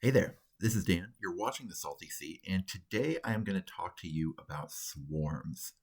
Hey there, this is Dan. You're watching The Salty Sea, and today I am going to talk to you about swarms,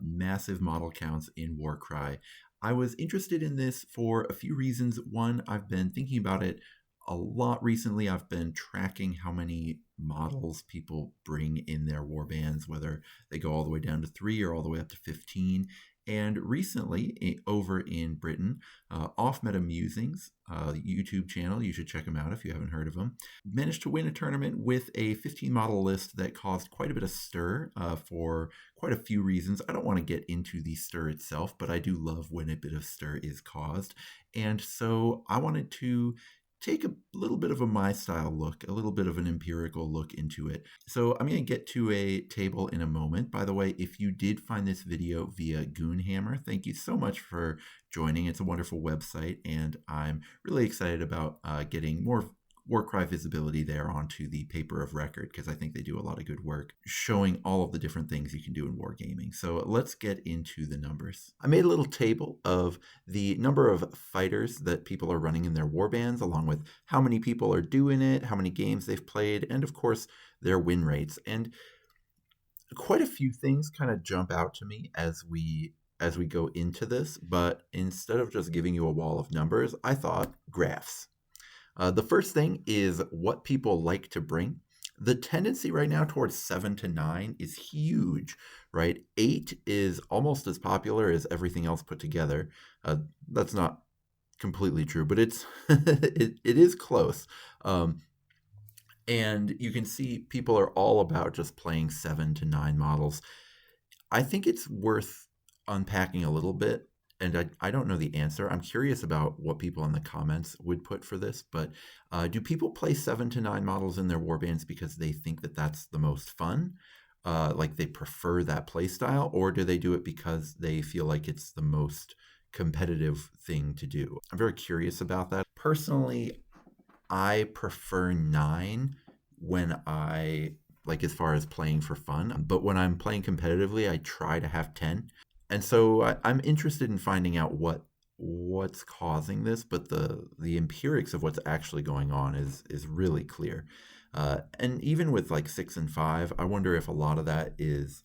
massive model counts in Warcry. I was interested in this for a few reasons. One, I've been thinking about it a lot recently. I've been tracking how many models people bring in their warbands, whether they go all the way down to 3 or all the way up to 15. And recently, over in Britain, Off Meta Musings, YouTube channel, you should check them out if you haven't heard of them, managed to win a tournament with a 15 model list that caused quite a bit of stir for quite a few reasons. I don't want to get into the stir itself, but I do love when a bit of stir is caused. And so I wanted to take a little bit of a my style look, a little bit of an empirical look into it. So I'm going to get to a table in a moment. By the way, if you did find this video via Goonhammer, thank you so much for joining. It's a wonderful website, and I'm really excited about getting more Warcry visibility there onto the paper of record, because I think they do a lot of good work showing all of the different things you can do in wargaming. So let's get into the numbers. I made a little table of the number of fighters that people are running in their warbands, along with how many people are doing it, how many games they've played, and of course their win rates. And quite a few things kind of jump out to me as we go into this, but instead of just giving you a wall of numbers, I thought graphs. The first thing is what people like to bring. The tendency right now towards 7 to 9 is huge, right? 8 is almost as popular as everything else put together. That's not completely true, but it's it is close. And you can see people are all about just playing 7 to 9 models. I think it's worth unpacking a little bit, and I don't know the answer. I'm curious about what people in the comments would put for this, but do people play 7 to 9 models in their warbands because they think that that's the most fun? Like they prefer that play style, or do they do it because they feel like it's the most competitive thing to do? I'm very curious about that. Personally, I prefer 9 when I, like, as far as playing for fun, but when I'm playing competitively, I try to have 10. And so I'm interested in finding out what's causing this, but the empirics of what's actually going on is really clear. And even with like 6 and 5, I wonder if a lot of that is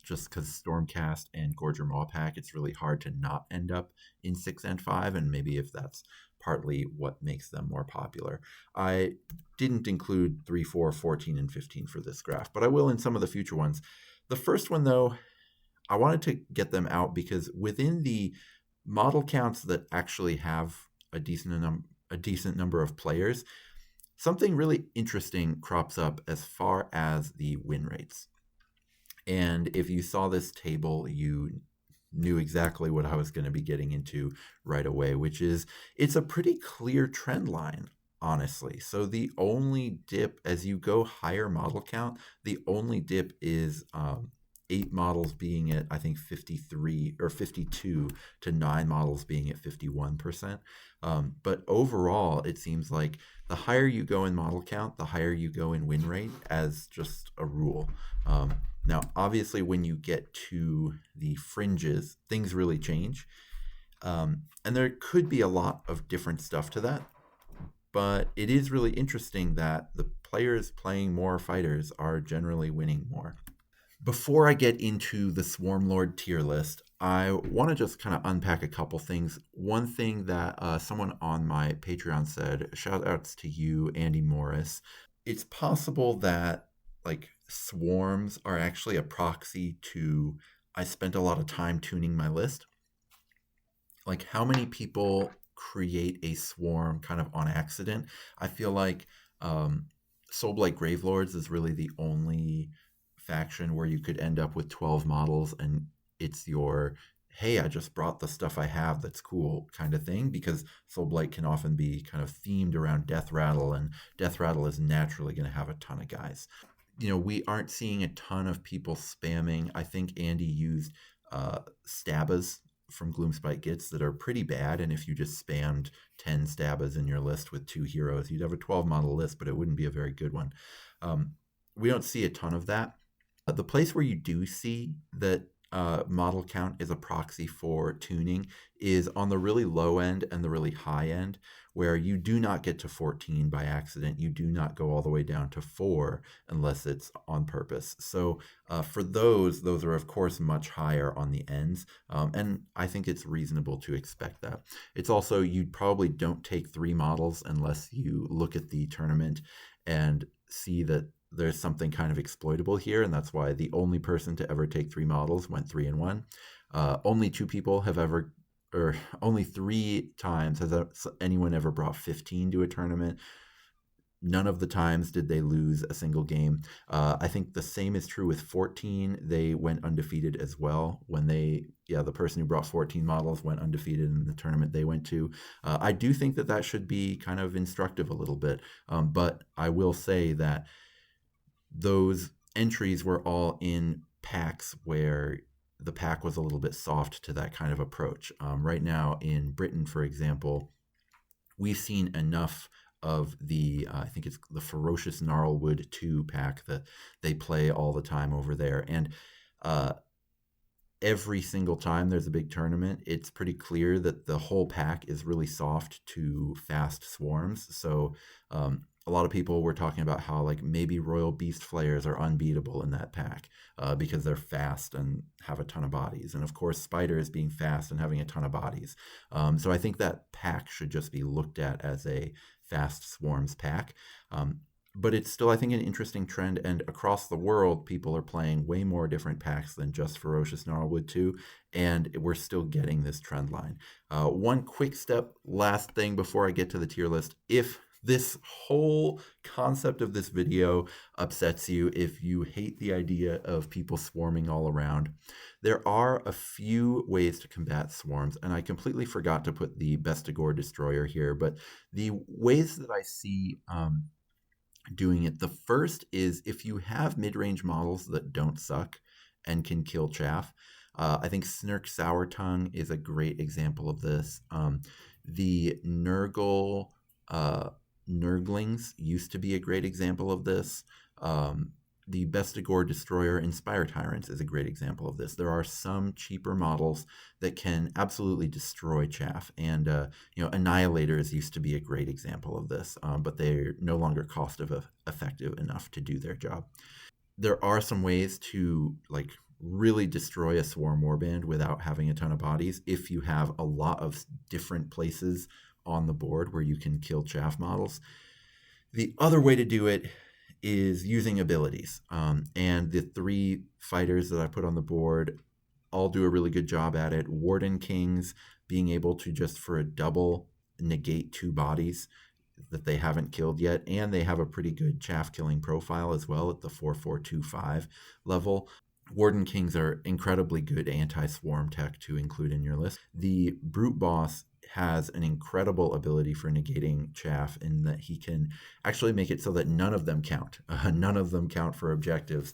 just because Stormcast and Gorger Mawpack, it's really hard to not end up in 6 and 5, and maybe if that's partly what makes them more popular. I didn't include 3, 4, 14, and 15 for this graph, but I will in some of the future ones. The first one, though, I wanted to get them out because within the model counts that actually have a decent number of players, something really interesting crops up as far as the win rates. And if you saw this table, you knew exactly what I was going to be getting into right away, which is it's a pretty clear trend line, honestly. So the only dip as you go higher model count, the only dip is 8 models being at, I think, 53 or 52 to 9 models being at 51%. But overall, it seems like the higher you go in model count, the higher you go in win rate as just a rule. Now, obviously, when you get to the fringes, things really change. And there could be a lot of different stuff to that. But it is really interesting that the players playing more fighters are generally winning more. Before I get into the Swarmlord tier list, I want to just kind of unpack a couple things. One thing that someone on my Patreon said, shout outs to you, Andy Morris. It's possible that like swarms are actually a proxy to I spent a lot of time tuning my list. Like how many people create a swarm kind of on accident? I feel like Soulblight Gravelords is really the only faction where you could end up with 12 models and it's your hey, I just brought the stuff I have that's cool kind of thing, because Soulblight can often be kind of themed around Death Rattle, and Death Rattle is naturally going to have a ton of guys. You know, we aren't seeing a ton of people spamming. I think Andy used Stabas from Gloomspite Gits that are pretty bad, and if you just spammed 10 Stabas in your list with 2 heroes, you'd have a 12 model list, but it wouldn't be a very good one. We don't see a ton of that. The place where you do see that model count is a proxy for tuning is on the really low end and the really high end, where you do not get to 14 by accident. You do not go all the way down to 4 unless it's on purpose. So for those are of course much higher on the ends, and I think it's reasonable to expect that. It's also, you probably don't take 3 models unless you look at the tournament and see that there's something kind of exploitable here, and that's why the only person to ever take 3 models went 3-1. Only 2 people have ever, or only 3 times has anyone ever brought 15 to a tournament. None of the times did they lose a single game. I think the same is true with 14. They went undefeated as well. When the person who brought 14 models went undefeated in the tournament they went to. I do think that should be kind of instructive a little bit. But I will say that those entries were all in packs where the pack was a little bit soft to that kind of approach. Right now in Britain, for example, we've seen enough of the I think it's the Ferocious Gnarlwood 2 pack that they play all the time over there. And uh, every single time there's a big tournament, it's pretty clear that the whole pack is really soft to fast swarms. So a lot of people were talking about how like maybe Royal Beast Flayers are unbeatable in that pack because they're fast and have a ton of bodies. And of course, Spiders being fast and having a ton of bodies. So I think that pack should just be looked at as a fast swarms pack. But it's still, I think, an interesting trend. And across the world, people are playing way more different packs than just Ferocious Gnarlwood 2. And we're still getting this trend line. One quick step, last thing before I get to the tier list. If this whole concept of this video upsets you, if you hate the idea of people swarming all around, there are a few ways to combat swarms, and I completely forgot to put the Bestigor Destroyer here, but the ways that I see doing it, the first is if you have mid-range models that don't suck and can kill chaff. I think Snurk Sourtongue is a great example of this. The Nurgle Nurglings used to be a great example of this. The Bestigor Destroyer Inspire Tyrants is a great example of this. There are some cheaper models that can absolutely destroy chaff, and Annihilators used to be a great example of this, but they're no longer cost effective enough to do their job. There are some ways to like really destroy a swarm warband without having a ton of bodies if you have a lot of different places on the board where you can kill chaff models. The other way to do it is using abilities. And the 3 fighters that I put on the board all do a really good job at it. Warden Kings being able to just for a double negate 2 bodies that they haven't killed yet, and they have a pretty good chaff killing profile as well at the 4425 level. Warden Kings are incredibly good anti-swarm tech to include in your list. The Brute Boss has an incredible ability for negating chaff in that he can actually make it so that none of them count. None of them count for objectives,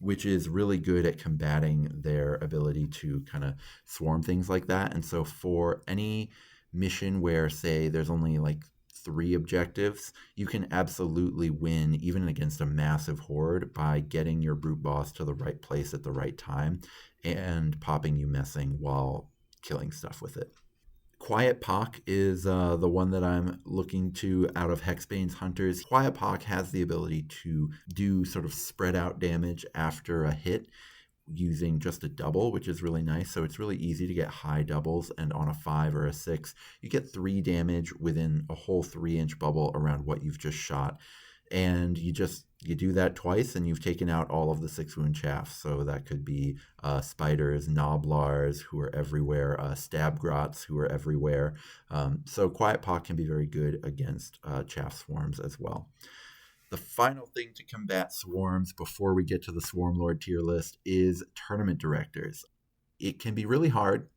which is really good at combating their ability to kind of swarm things like that. And so for any mission where, say, there's only like 3 objectives, you can absolutely win even against a massive horde by getting your Brute Boss to the right place at the right time and popping you messing while killing stuff with it. Quiet Pock is the one that I'm looking to out of Hexbane's Hunters. Quiet Pock has the ability to do sort of spread out damage after a hit using just a double, which is really nice. So it's really easy to get high doubles, and on a 5 or a 6, you get 3 damage within a whole 3-inch bubble around what you've just shot. And you do that twice and you've taken out all of the 6-wound chaff. So that could be spiders, Noblars who are everywhere, Stabgrots who are everywhere. So Quiet Pock can be very good against chaff swarms as well. The final thing to combat swarms before we get to the Swarmlord tier list is tournament directors. It can be really hard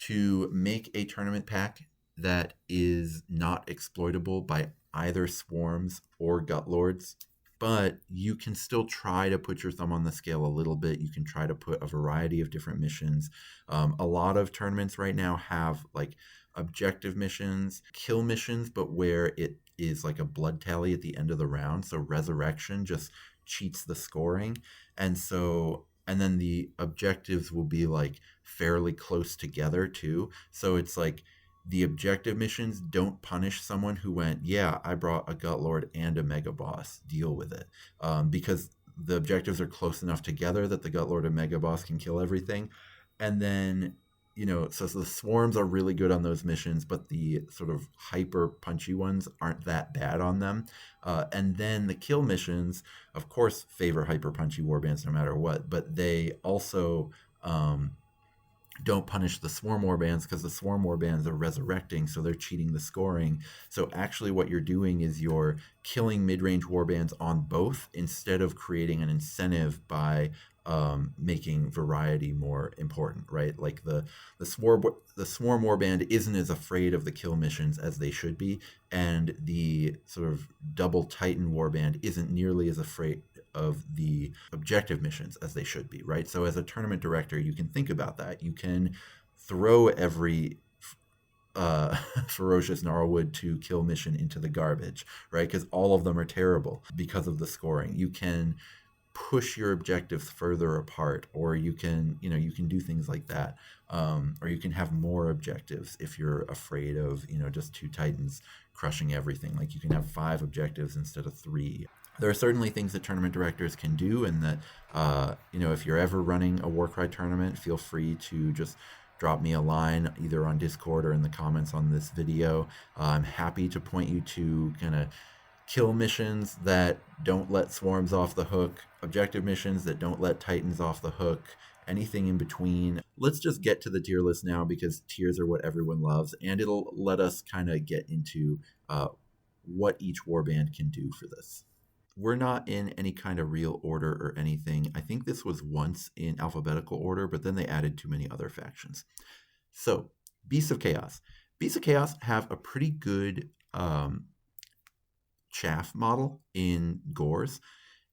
to make a tournament pack that is not exploitable by either swarms or gutlords, but you can still try to put your thumb on the scale a little bit. You can try to put a variety of different missions. A lot of tournaments right now have like objective missions, kill missions, but where it is like a blood tally at the end of the round. So Resurrection just cheats the scoring. And so and then the objectives will be like fairly close together too. So it's like the objective missions don't punish someone who went, yeah, I brought a gut lord and a mega boss, deal with it, because the objectives are close enough together that the gut lord and mega boss can kill everything. And then, so the swarms are really good on those missions, but the sort of hyper punchy ones aren't that bad on them. And then the kill missions, of course, favor hyper punchy warbands no matter what, but they also don't punish the swarm warbands because the swarm warbands are resurrecting, so they're cheating the scoring. So actually what you're doing is you're killing mid-range warbands on both instead of creating an incentive by making variety more important, right? Like the swarm warband isn't as afraid of the kill missions as they should be, and the sort of double titan warband isn't nearly as afraid of the objective missions as they should be, right? So as a tournament director, you can think about that. You can throw every ferocious gnarlwood to kill mission into the garbage, right? Because all of them are terrible because of the scoring. You can push your objectives further apart, or you can do things like that, or you can have more objectives if you're afraid of just two titans crushing everything. Like you can have 5 objectives instead of 3. There are certainly things that tournament directors can do, and that if you're ever running a Warcry tournament, feel free to just drop me a line either on Discord or in the comments on this video. I'm happy to point you to kind of kill missions that don't let swarms off the hook, objective missions that don't let titans off the hook, anything in between. Let's just get to the tier list now, because tiers are what everyone loves, and it'll let us kind of get into what each warband can do for this. We're not in any kind of real order or anything. I think this was once in alphabetical order, but then they added too many other factions. So, Beasts of Chaos. Beasts of Chaos have a pretty good chaff model in Gores.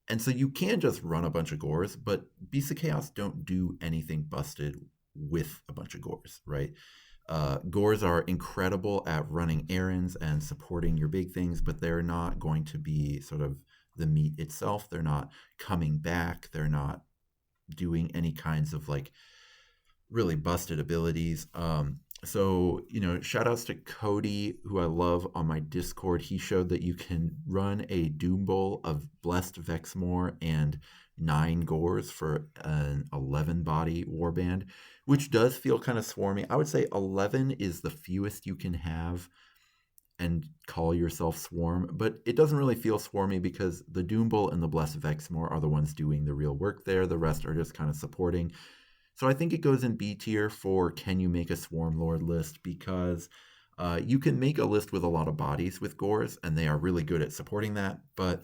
And so you can just run a bunch of Gores, but Beasts of Chaos don't do anything busted with a bunch of Gores, right? Gores are incredible at running errands and supporting your big things, but they're not going to be sort of the meat itself. They're not coming back. They're not doing any kinds of like really busted abilities. So, shout outs to Cody, who I love on my Discord. He showed that you can run a Doom Bowl of Blessed Vexmore and 9 Gores for an 11 body warband, which does feel kind of swarmy. I would say 11 is the fewest you can have and call yourself swarm, but it doesn't really feel swarmy because the Doom Bowl and the Blessed Vexmore are the ones doing the real work there. The rest are just kind of supporting. So I think it goes in B tier for can you make a Swarmlord list, because you can make a list with a lot of bodies with Gores, and they are really good at supporting that, but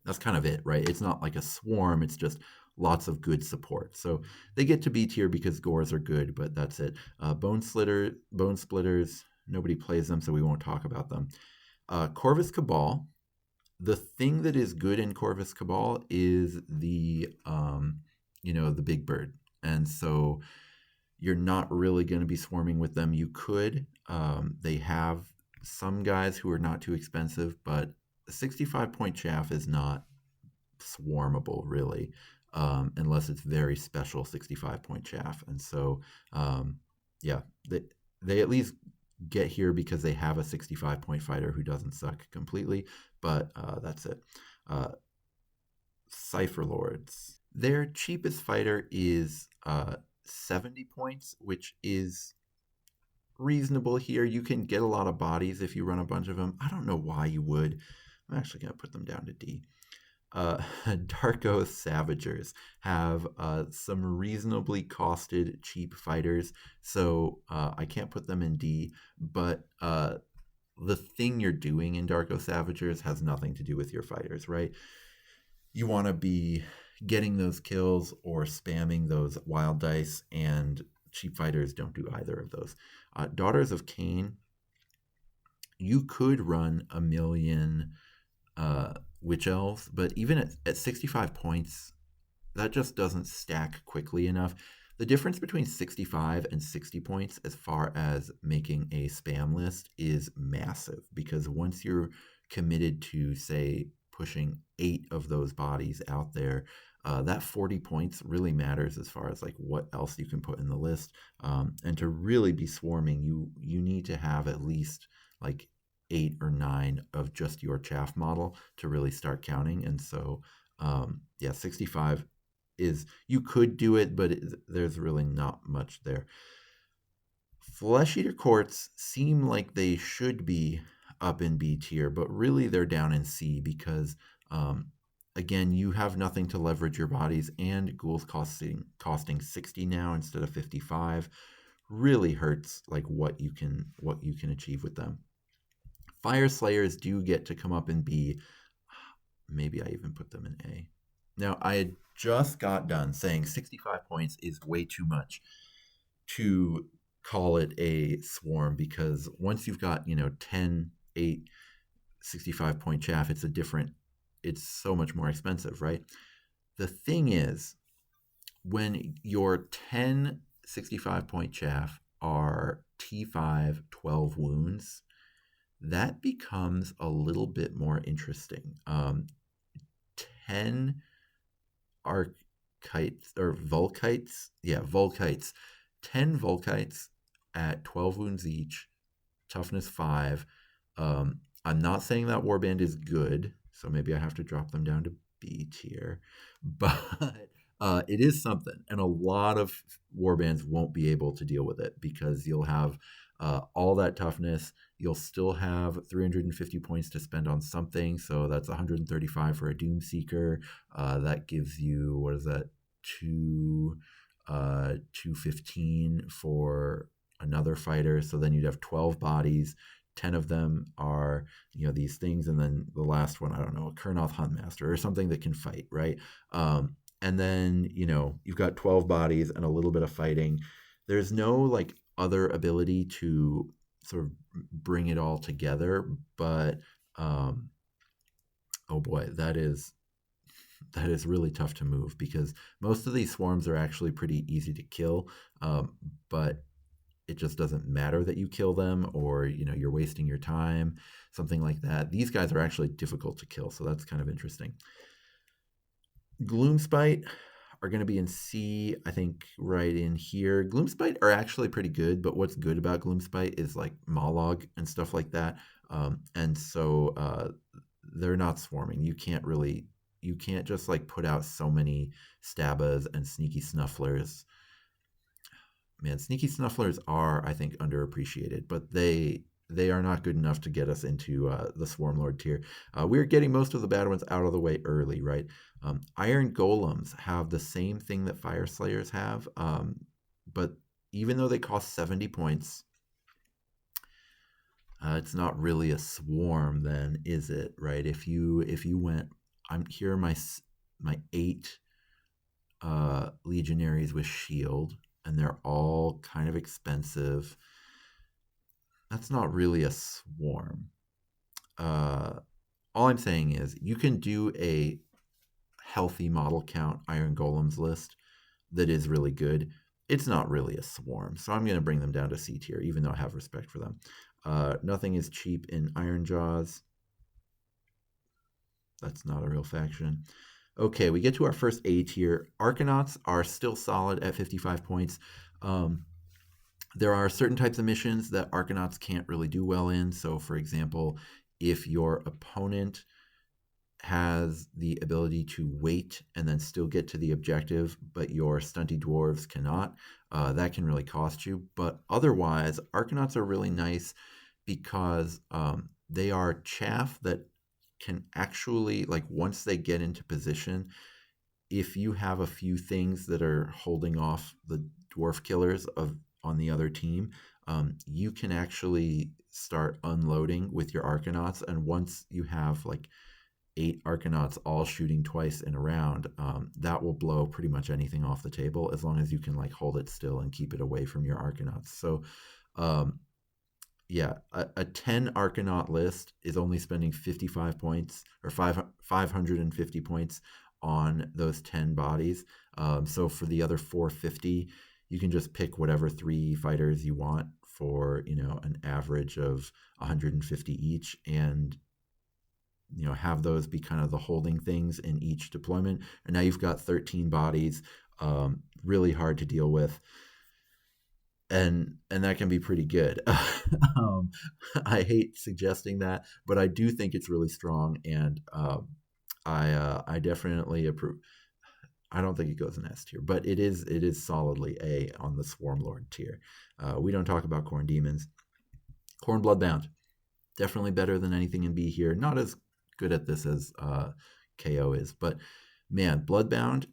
that's kind of it, right? It's not like a swarm, it's just lots of good support. So they get to B tier because Gores are good, but that's it. Bone Splitters, nobody plays them, so we won't talk about them. Corvus Cabal. The thing that is good in Corvus Cabal is the big bird. And so you're not really going to be swarming with them. You could. They have some guys who are not too expensive, but a 65-point chaff is not swarmable, really, unless it's very special 65-point chaff. And so, they at least get here because they have a 65-point fighter who doesn't suck completely, but that's it. Cypher Lords. Their cheapest fighter is 70 points, which is reasonable here. You can get a lot of bodies if you run a bunch of them. I don't know why you would. I'm actually going to put them down to D. Darko Savagers have some reasonably costed cheap fighters, so I can't put them in D, but the thing you're doing in Darko Savagers has nothing to do with your fighters, right? You want to be getting those kills or spamming those wild dice, and cheap fighters don't do either of those. Daughters of Cain, you could run a million Witch Elves, but even at 65 points, that just doesn't stack quickly enough. The difference between 65 and 60 points as far as making a spam list is massive, because once you're committed to, say, pushing 8 of those bodies out there, That 40 points really matters as far as like what else you can put in the list. And to really be swarming, you need to have at least like 8 or 9 of just your chaff model to really start counting. And so yeah, 65 is, you could do it, but there's really not much there. Flesh Eater Courts seem like they should be up in B tier, but really they're down in C because, again, you have nothing to leverage your bodies, and ghouls costing 60 now instead of 55 really hurts like what you can achieve with them. Fire Slayers do get to come up in B. Maybe I even put them in A. Now, I had just got done saying 65 points is way too much to call it a swarm, because once you've got 10, 8, 65 point chaff, it's so much more expensive, right? The thing is, when your 10 65 point chaff are T5 12 wounds, that becomes a little bit more interesting. 10 archites or Volkites, 10 Volkites at 12 wounds each, toughness 5. I'm not saying that warband is good, so maybe I have to drop them down to B tier, but it is something, and a lot of warbands won't be able to deal with it because you'll have all that toughness. You'll still have 350 points to spend on something, so that's 135 for a Doomseeker. That gives you, what is that, 215 for another fighter. So then you'd have 12 bodies. 10 of them are these things, and then the last one, I don't know, a Kurnoth Huntmaster or something that can fight, right? And then you've got 12 bodies and a little bit of fighting. There's no like other ability to sort of bring it all together, but oh boy, that is really tough to move, because most of these swarms are actually pretty easy to kill, but it just doesn't matter that you kill them, or you're wasting your time, something like that. These guys are actually difficult to kill, so that's kind of interesting. Gloomspite are going to be in C, I think, right in here. Gloomspite are actually pretty good, but what's good about Gloomspite is like Mollog and stuff like that, and so they're not swarming. You can't just like put out so many Stabas and Sneaky Snufflers. Man, Sneaky Snufflers are, I think, underappreciated, but they are not good enough to get us into the Swarmlord tier. We're getting most of the bad ones out of the way early, right? Iron Golems have the same thing that Fire Slayers have, but even though they cost 70 points, it's not really a swarm then, is it, right? If you went, here are my 8 legionaries with shield, and they're all kind of expensive. That's not really a swarm. All I'm saying is you can do a healthy model count Iron Golems list that is really good. It's not really a swarm, so I'm going to bring them down to C tier, even though I have respect for them. Nothing is cheap in Iron Jaws. That's not a real faction. Okay, we get to our first A tier. Arcanauts are still solid at 55 points. There are certain types of missions that Arcanauts can't really do well in. So, for example, if your opponent has the ability to wait and then still get to the objective, but your stunty dwarves cannot, that can really cost you. But otherwise, Arcanauts are really nice because they are chaff that can actually, like, once they get into position, if you have a few things that are holding off the dwarf killers on the other team, you can actually start unloading with your Arcanauts. And once you have like 8 Arcanauts all shooting twice in a round, that will blow pretty much anything off the table, as long as you can like hold it still and keep it away from your Arcanauts. So yeah, a 10 Arcanaut list is only spending 55 points or 550 points on those 10 bodies. So for the other 450, you can just pick whatever 3 fighters you want for, an average of 150 each. And, have those be kind of the holding things in each deployment. And now you've got 13 bodies, really hard to deal with, and that can be pretty good. um, I hate suggesting that, but I do think it's really strong, and I definitely approve. I don't think it goes in S tier, but it is solidly A on the Swarmlord tier. We don't talk about Corn Demons. Corn Bloodbound, definitely better than anything in B here. Not as good at this as KO is, but man, Bloodbound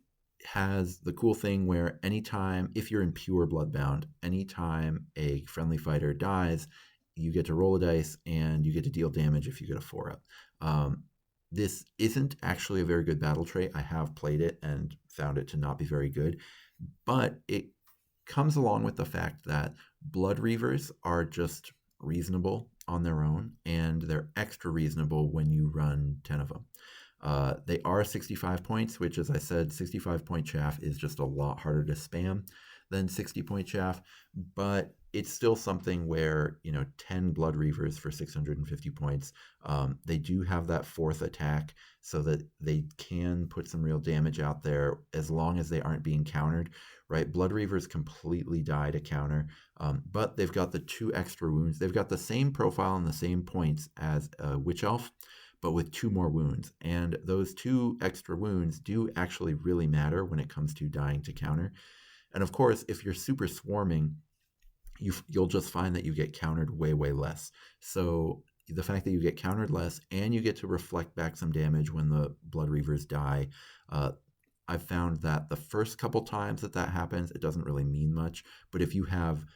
has the cool thing where anytime, if you're in pure Bloodbound, anytime a friendly fighter dies, you get to roll a dice and you get to deal damage if you get a 4-up. This isn't actually a very good battle trait. I have played it and found it to not be very good, but it comes along with the fact that Blood Reavers are just reasonable on their own, and they're extra reasonable when you run 10 of them. They are 65 points, which, as I said, 65-point chaff is just a lot harder to spam than 60-point chaff, but it's still something where, 10 Blood Reavers for 650 points, they do have that 4th attack so that they can put some real damage out there as long as they aren't being countered, right? Blood Reavers completely die to counter, but they've got the 2 extra wounds. They've got the same profile and the same points as a Witch Elf, but with 2 more wounds. And those 2 extra wounds do actually really matter when it comes to dying to counter. And of course, if you're super swarming, you'll just find that you get countered way, way less. So the fact that you get countered less and you get to reflect back some damage when the Blood Reavers die, I've found that the first couple times that happens, it doesn't really mean much. But if you have,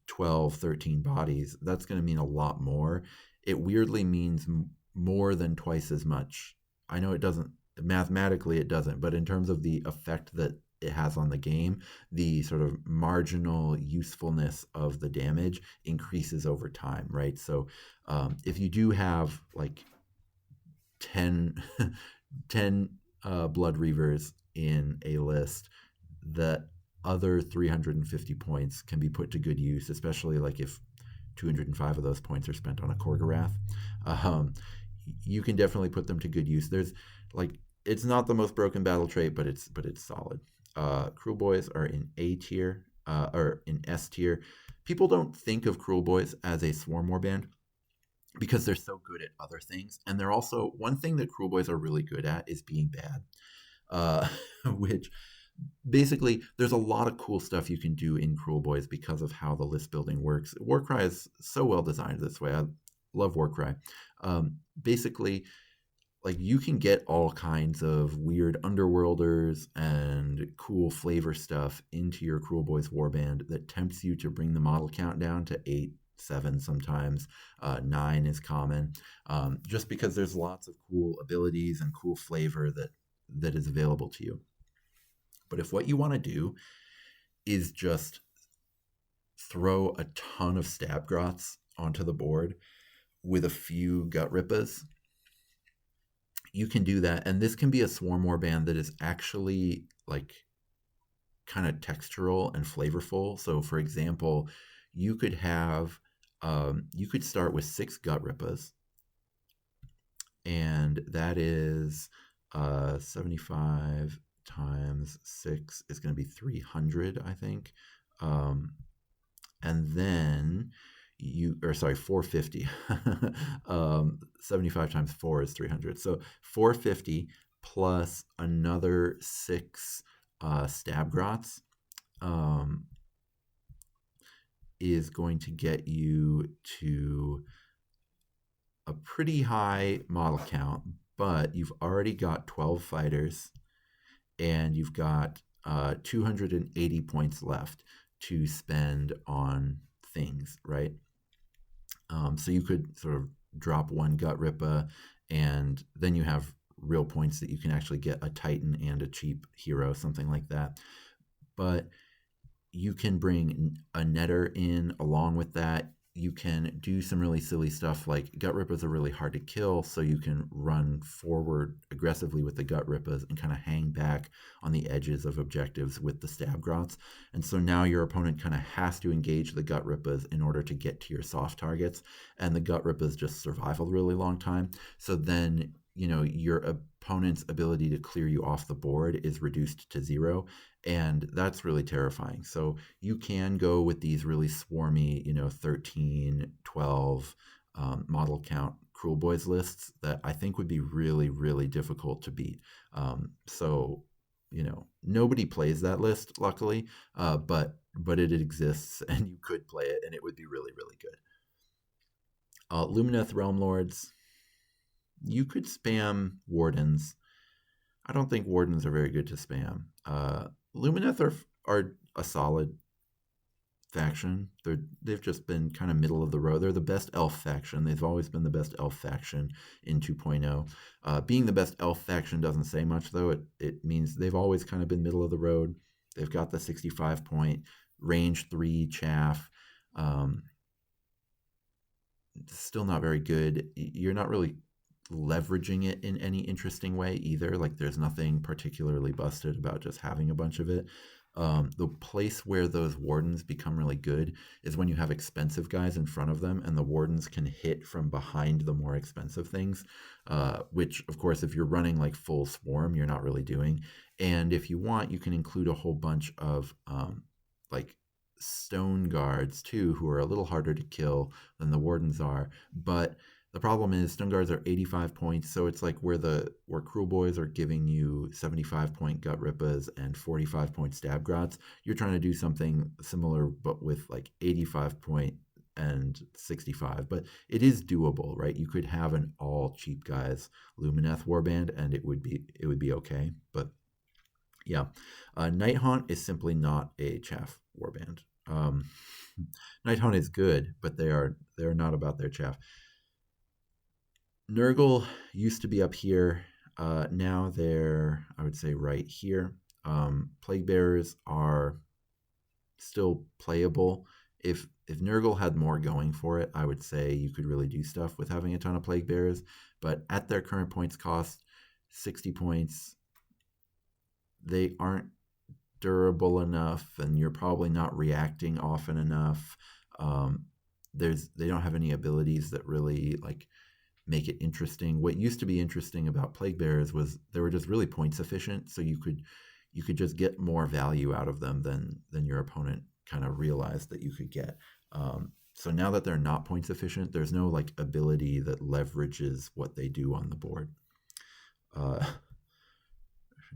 12, 13 bodies, that's going to mean a lot more. It weirdly means more than twice as much. I know it doesn't, mathematically it doesn't, but in terms of the effect that it has on the game, the sort of marginal usefulness of the damage increases over time, right? So if you do have like 10 Blood Reavers in a list, the other 350 points can be put to good use, especially like if 205 of those points are spent on a Korgorath. You can definitely put them to good use. There's like, it's not the most broken battle trait, but it's solid. Cruel Boys are in A tier, or in S tier. People don't think of Cruel Boys as a Swarm Warband because they're so good at other things. And they're also, one thing that Cruel Boys are really good at is being bad, which basically there's a lot of cool stuff you can do in Cruel Boys because of how the list building works. Warcry is so well designed this way. I love Warcry. Basically, like, you can get all kinds of weird underworlders and cool flavor stuff into your Cruel Boys warband that tempts you to bring the model count down to 8, 7 sometimes. 9 is common, just because there's lots of cool abilities and cool flavor that is available to you. But if what you want to do is just throw a ton of stab grots onto the board with a few gut rippas, you can do that. And this can be a Swarm Warband that is actually like kind of textural and flavorful. So for example, you could have, you could start with 6 gut rippas, and that is 75 times 6 is going to be 300, I think. And then 450. 75 times 4 is 300. So 450 plus another 6 stab grots is going to get you to a pretty high model count, but you've already got 12 fighters and you've got 280 points left to spend on things, right? So you could sort of drop 1 gut rippa, and then you have real points that you can actually get a Titan and a cheap hero, something like that. But you can bring a netter in along with that. you can do some really silly stuff like gut rippas are really hard to kill, so you can run forward aggressively with the gut rippas and kind of hang back on the edges of objectives with the stab grots. And so now your opponent kind of has to engage the gut rippas in order to get to your soft targets, and the gut rippas just survive a really long time. So then your opponent's ability to clear you off the board is reduced to 0, and that's really terrifying. So you can go with these really swarmy 13, 12 model count Cruel Boys lists that I think would be really, really difficult to beat. So nobody plays that list, luckily, but it exists, and you could play it, and it would be really, really good. Lumineth Realm Lords, you could spam Wardens. I don't think Wardens are very good to spam. Lumineth are a solid faction. They've just been kind of middle of the road. They're the best elf faction. They've always been the best elf faction in 2.0. Being the best elf faction doesn't say much, though. It means they've always kind of been middle of the road. They've got the 65 point range 3 chaff. Still not very good. You're not really leveraging it in any interesting way either. Like, there's nothing particularly busted about just having a bunch of it. The place where those wardens become really good is when you have expensive guys in front of them and the wardens can hit from behind the more expensive things, which, of course, if you're running like full swarm, you're not really doing. And if you want, you can include a whole bunch of like stone guards too, who are a little harder to kill than the wardens are. But the problem is stone guards are 85 points, so it's like where Cruel Boys are giving you 75 point gut rippas and 45 point stab grots. You're trying to do something similar, but with like 85 point and 65. But it is doable, right? You could have an all cheap guys Lumineth warband, and it would be okay. But yeah, Night Haunt is simply not a chaff warband. Night Haunt is good, but they are not about their chaff. Nurgle used to be up here. Now they're, I would say, right here. Plague Bearers are still playable. If Nurgle had more going for it, I would say you could really do stuff with having a ton of Plague Bearers. But at their current points cost, 60 points, they aren't durable enough, and you're probably not reacting often enough. They don't have any abilities that really like make it interesting. What used to be interesting about Plague Bearers was they were just really points efficient, so you could just get more value out of them than your opponent kind of realized that you could get. So now that they're not points efficient, there's no like ability that leverages what they do on the board.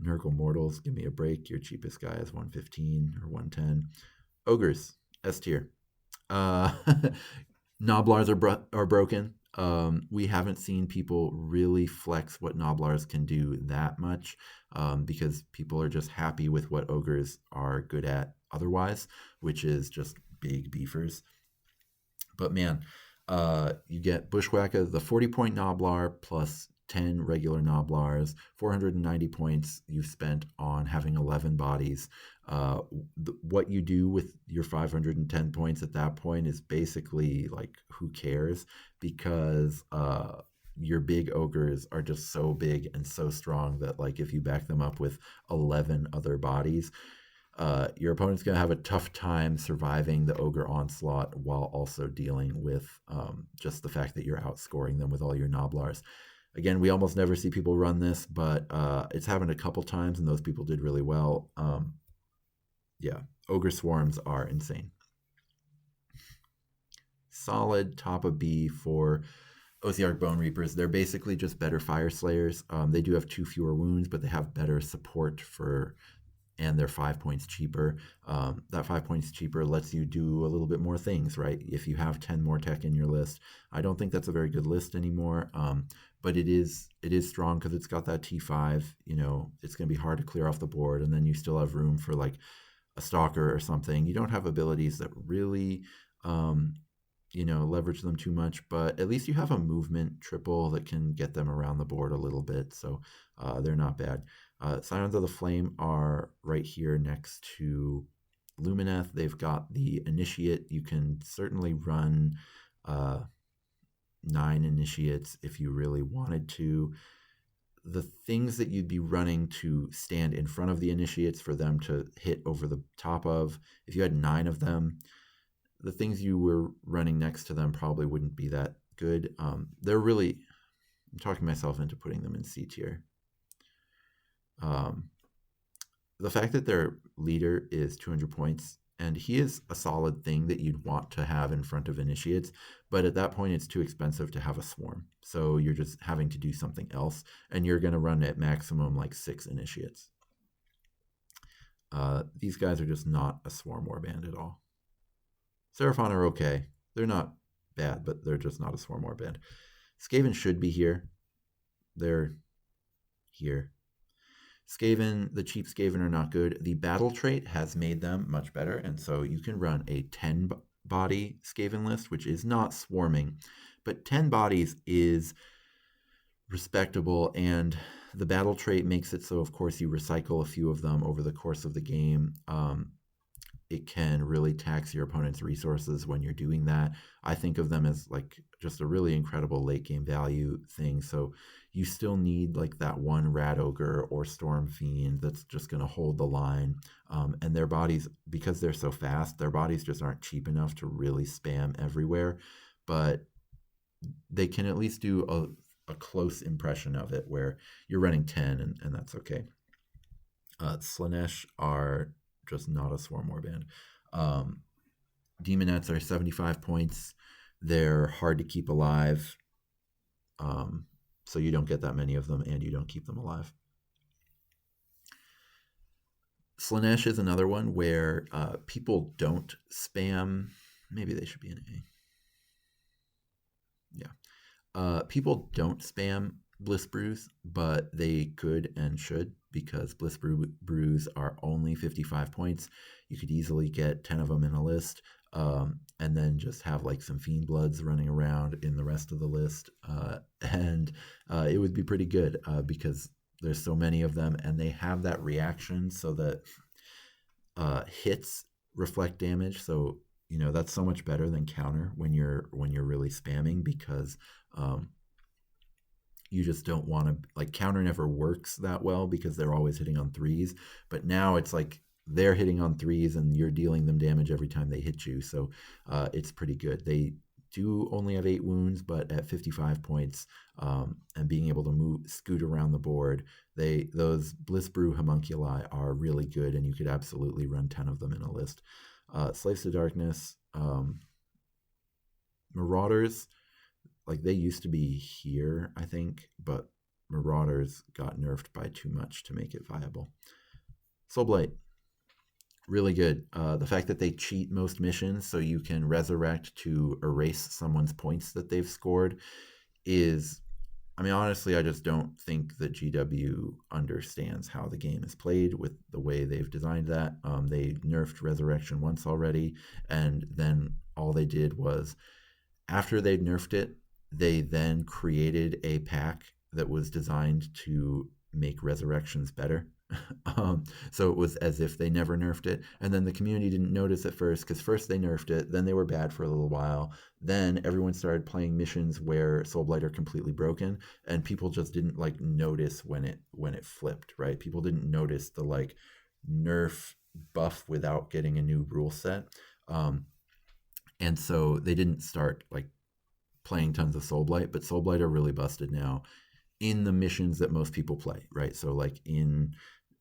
Nurgle Mortals, give me a break. Your cheapest guy is 115 or 110. Ogres, S tier. Noblars are broken. We haven't seen people really flex what Noblars can do that much, because people are just happy with what Ogres are good at otherwise, which is just big beefers. But man, you get Bushwhacker, the 40-point Noblar plus 10 regular Noblars, 490 points you've spent on having 11 bodies. What you do with your 510 points at that point is basically like, who cares? Because your big ogres are just so big and so strong that like if you back them up with 11 other bodies, your opponent's going to have a tough time surviving the ogre onslaught while also dealing with just the fact that you're outscoring them with all your Noblars. Again, we almost never see people run this, but it's happened a couple times, and those people did really well. Yeah, Ogre Swarms are insane. Solid top of B for Ossiarch Bone Reapers. They're basically just better Fire Slayers. They do have 2 fewer wounds, but they have better support and they're 5 points cheaper. That 5 points cheaper lets you do a little bit more things, right? If you have 10 more tech in your list, I don't think that's a very good list anymore. But it is strong because it's got that T5. It's going to be hard to clear off the board, and then you still have room for like a stalker or something. You don't have abilities that really, leverage them too much, but at least you have a movement triple that can get them around the board a little bit. So they're not bad. Scions of the Flame are right here next to Lumineth, they've got the Initiate. You can certainly run 9 Initiates if you really wanted to. The things that you'd be running to stand in front of the Initiates for them to hit over the top of, if you had 9 of them, the things you were running next to them probably wouldn't be that good. They're really, I'm talking myself into putting them in C tier. The fact that their leader is 200 points, and he is a solid thing that you'd want to have in front of Initiates, but at that point it's too expensive to have a swarm. So you're just having to do something else, and you're going to run at maximum like 6 Initiates. These guys are just not a swarm warband at all. Seraphon are okay. They're not bad, but they're just not a swarm warband. Skaven should be here. They're here. Skaven, the cheap Skaven are not good. The battle trait has made them much better, and so you can run a 10 body Skaven list, which is not swarming, but 10 bodies is respectable, and the battle trait makes it so, of course, you recycle a few of them over the course of the game. It can really tax your opponent's resources when you're doing that. I think of them as like just a really incredible late game value thing. So you still need like that one Rat Ogre or Storm Fiend that's just going to hold the line. And their bodies, because they're so fast, their bodies just aren't cheap enough to really spam everywhere. But they can at least do a close impression of it where you're running 10 and that's okay. Slaanesh are just not a swarm warband. Demonettes are 75 points. They're hard to keep alive. So you don't get that many of them and you don't keep them alive. Slaanesh is another one where people don't spam. Maybe they should be an A. Yeah. People don't spam Bliss Brews, but they could and should, because Bliss Brews are only 55 points. You could easily get 10 of them in a list, and then just have like some Fiend Bloods running around in the rest of the list, and it would be pretty good because there's so many of them, and they have that reaction so that hits reflect damage. So that's so much better than counter when you're really spamming, because you just don't want to, like, counter never works that well because they're always hitting on 3s, but now it's like they're hitting on 3s and you're dealing them damage every time they hit you. So it's pretty good. They do only have 8 wounds, but at 55 points and being able to scoot around the board, those Bliss Brew homunculi are really good, and you could absolutely run 10 of them in a list. Slaves to Darkness, Marauders, like, they used to be here, I think, but Marauders got nerfed by too much to make it viable. Soulblight, really good. The fact that they cheat most missions so you can resurrect to erase someone's points that they've scored is, I mean, honestly, I just don't think that GW understands how the game is played with the way they've designed that. They nerfed Resurrection once already, and then all they did was, after they'd nerfed it, they then created a pack that was designed to make Resurrections better. So it was as if they never nerfed it, and then the community didn't notice at first, because first they nerfed it, then they were bad for a little while, then everyone started playing missions where Soulblight are completely broken, and people just didn't like notice when it flipped, right? People didn't notice the like nerf buff without getting a new rule set, and so they didn't start like playing tons of Soulblight, but Soulblight are really busted now in the missions that most people play, right? So like in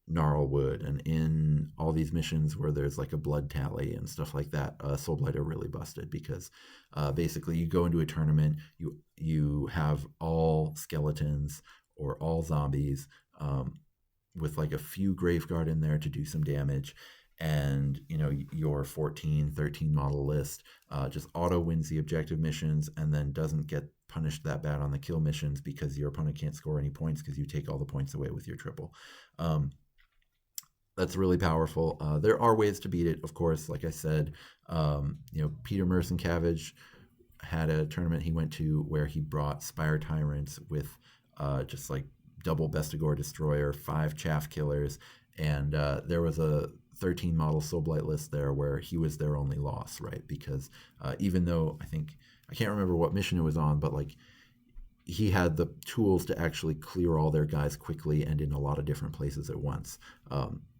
Gnarlwood and in all these missions where there's like a blood tally and stuff like that, Soulblight are really busted, because basically you go into a tournament, you have all skeletons or all zombies with like a few Graveguard in there to do some damage, and your 13 model list just auto wins the objective missions and then doesn't get punished that bad on the kill missions because your opponent can't score any points because you take all the points away with your triple. That's really powerful. There are ways to beat it, of course. Like I said, Peter Mercencavage had a tournament he went to where he brought Spire Tyrants with just like double Bestigor Destroyer, 5 Chaff Killers, and there was a 13 model Soul Blight list there where he was their only loss, right? Because even though I can't remember what mission it was on, but like he had the tools to actually clear all their guys quickly and in a lot of different places at once.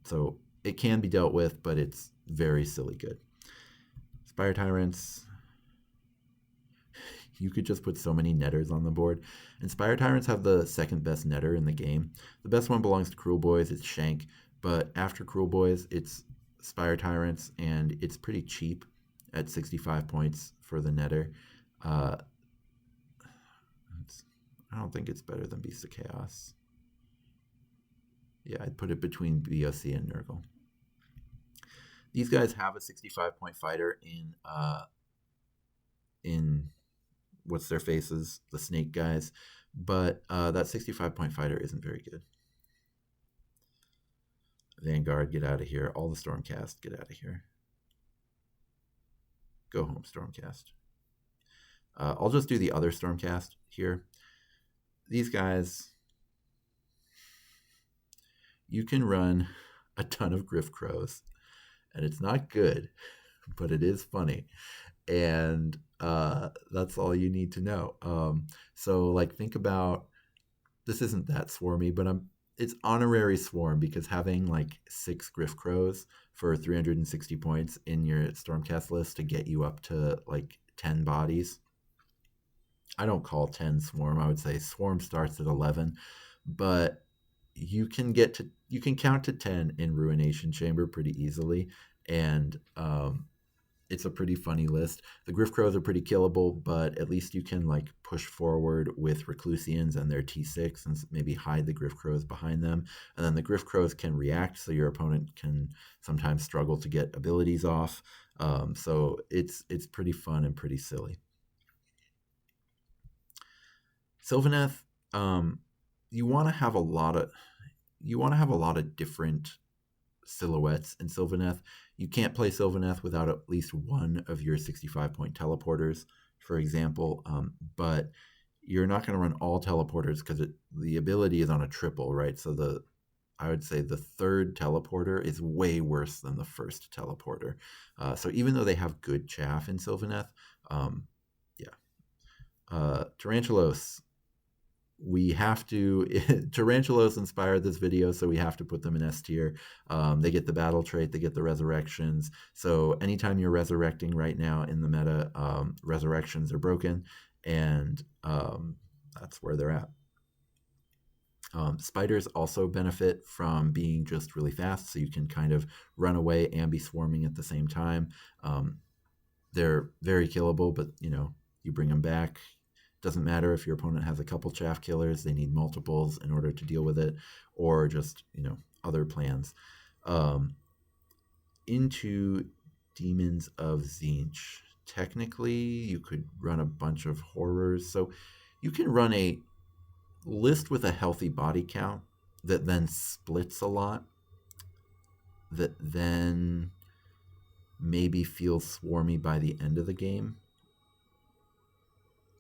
So it can be dealt with, but it's very silly good. Spire Tyrants. You could just put so many netters on the board. And Spire Tyrants have the second best netter in the game. The best one belongs to Cruel Boys. It's Shank. But after Cruel Boys, it's Spire Tyrants, and it's pretty cheap at 65 points for the netter. I don't think it's better than Beast of Chaos. Yeah, I'd put it between BOC and Nurgle. These guys have a 65-point fighter in what's their faces, the snake guys, but that 65-point fighter isn't very good. Vanguard, get out of here. All the Stormcast, get out of here. Go home, Stormcast. I'll just do the other Stormcast here. These guys, you can run a ton of Griff Crows, and it's not good, but it is funny. And that's all you need to know. So like think about, this isn't that swarmy, but it's honorary swarm, because having like 6 Griff Crows for 360 points in your Stormcast list to get you up to like 10 bodies. I don't call 10 swarm. I would say swarm starts at 11, but you can count to 10 in Ruination Chamber pretty easily, and it's a pretty funny list. The Griff Crows are pretty killable, but at least you can like push forward with Reclusians and their T6 and maybe hide the Griff Crows behind them. And then the Griff Crows can react, so your opponent can sometimes struggle to get abilities off. So it's pretty fun and pretty silly. Sylvaneth, you want to have a lot of different silhouettes in Sylvaneth. You can't play Sylvaneth without at least one of your 65-point teleporters, for example, but you're not going to run all teleporters because the ability is on a triple, right? So I would say the third teleporter is way worse than the first teleporter. So even though they have good chaff in Sylvaneth, Tarantulos, we have to, Tarantulos inspired this video, so we have to put them in S tier. They get the battle trait, they get the resurrections. So anytime you're resurrecting right now in the meta, resurrections are broken, and that's where they're at. Spiders also benefit from being just really fast, so you can kind of run away and be swarming at the same time. They're very killable, but you bring them back. Doesn't matter if your opponent has a couple chaff killers, they need multiples in order to deal with it, or just, other plans. Into Demons of Tzeentch. Technically, you could run a bunch of horrors. So you can run a list with a healthy body count that then splits a lot, that then maybe feels swarmy by the end of the game.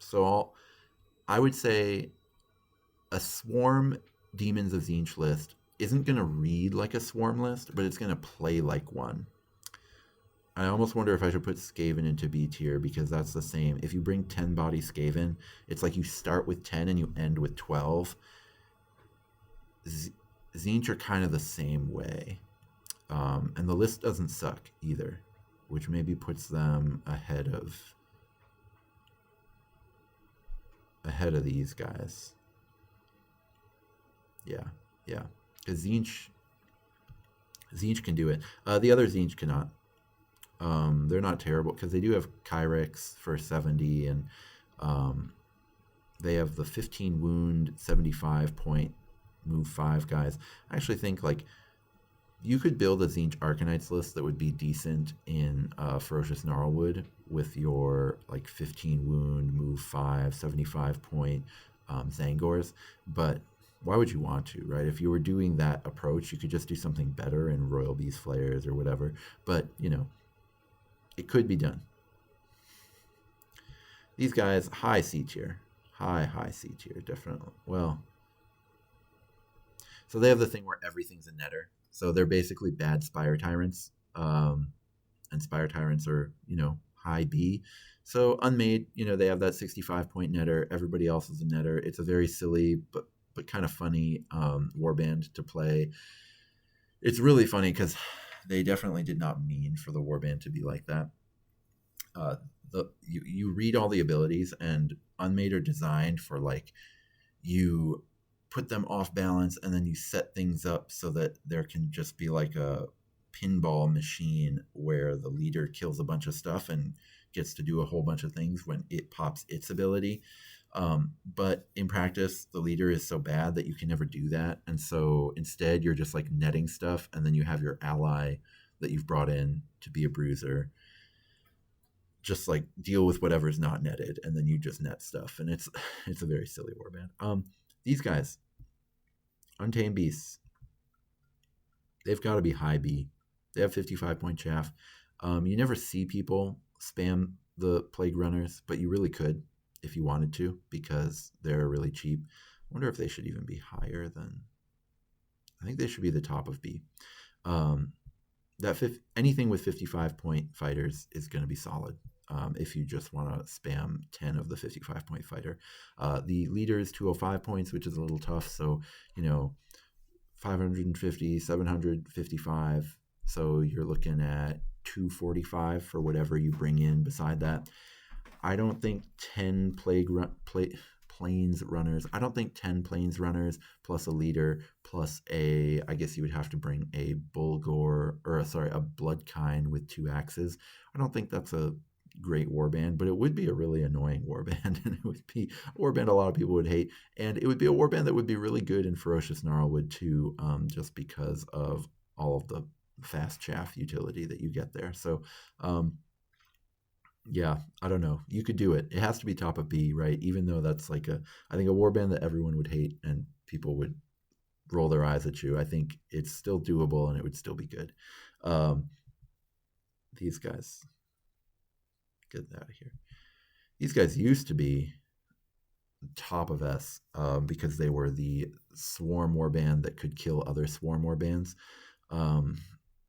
So I would say a swarm Demons of Tzeentch list isn't going to read like a swarm list, but it's going to play like one. I almost wonder if I should put Skaven into B tier, because that's the same. If you bring 10 body Skaven, it's like you start with 10 and you end with 12. Tzeentch are kind of the same way. And the list doesn't suck either, which maybe puts them ahead of these guys. Yeah. Because Tzeentch can do it. The other Tzeentch cannot. They're not terrible because they do have Kyrex for 70, and they have the 15 wound, 75 point, move 5 guys. I actually think like you could build a Tzeentch Arcanites list that would be decent in Ferocious Gnarlwood with your like 15 wound, move 5, 75 point Zangors, but why would you want to, right? If you were doing that approach, you could just do something better in Royal Beast Flayers or whatever, but it could be done. These guys, high C tier. High C tier, definitely. Well, so they have the thing where everything's a netter. So they're basically bad Spire Tyrants. And Spire Tyrants are, high B. So unmade, they have that 65-point netter. Everybody else is a netter. It's a very silly but kind of funny warband to play. It's really funny because they definitely did not mean for the warband to be like that. You read all the abilities, and unmade are designed for like you put them off balance and then you set things up so that there can just be like a pinball machine where the leader kills a bunch of stuff and gets to do a whole bunch of things when it pops its ability. But in practice, the leader is so bad that you can never do that. And so instead, you're just like netting stuff, and then you have your ally that you've brought in to be a bruiser just like deal with whatever's not netted, and then you just net stuff. And it's a very silly warband. These guys, Untamed Beasts, they've got to be high B. They have 55-point chaff. You never see people spam the Plague Runners, but you really could if you wanted to, because they're really cheap. I wonder if they should even be higher than... I think they should be the top of B. Anything with 55-point fighters is going to be solid if you just want to spam 10 of the 55-point fighter. The leader is 205 points, which is a little tough. So, 550, 755. So you're looking at 245 for whatever you bring in beside that. I don't think 10 plains runners. I don't think 10 plains runners plus a leader plus I guess you would have to bring a a Bloodkind with 2 axes. I don't think that's a great warband, but it would be a really annoying warband, and it would be a warband a lot of people would hate, and it would be a warband that would be really good in Ferocious Gnarlwood too, just because of all of the fast chaff utility that you get there. So yeah, I don't know. You could do it. It has to be top of B, right? Even though that's like I think a warband that everyone would hate and people would roll their eyes at you. I think it's still doable and it would still be good. These guys, get out of here. These guys used to be top of S because they were the swarm warband that could kill other swarm warbands.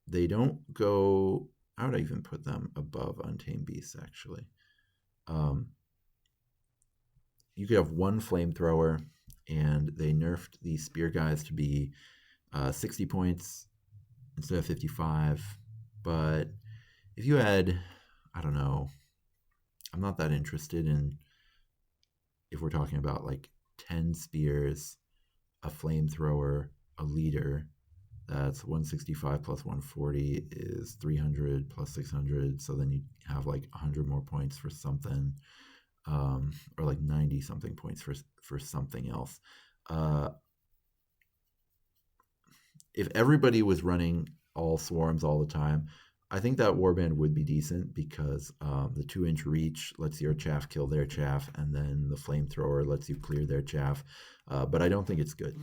They don't go... How would I even put them above Untamed Beasts, actually? You could have 1 flamethrower, and they nerfed the spear guys to be 60 points instead of 55. But if you had, I don't know, I'm not that interested in, if we're talking about like 10 spears, a flamethrower, a leader, that's 165 plus 140 is 300 plus 600. So then you have like 100 more points for something, or like 90 something points for something else. If everybody was running all swarms all the time, I think that warband would be decent, because the 2-inch reach lets your chaff kill their chaff, and then the flamethrower lets you clear their chaff. But I don't think it's good.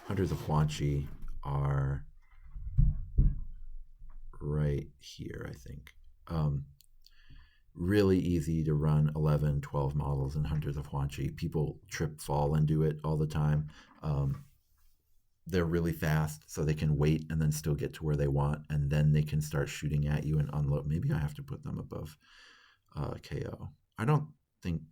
Hunters of Huanchi are right here, I think. Really easy to run 11, 12 models in Hunters of Huanchi. People trip, fall, and do it all the time. They're really fast, so they can wait and then still get to where they want, and then they can start shooting at you and unload. Maybe I have to put them above KO. I don't think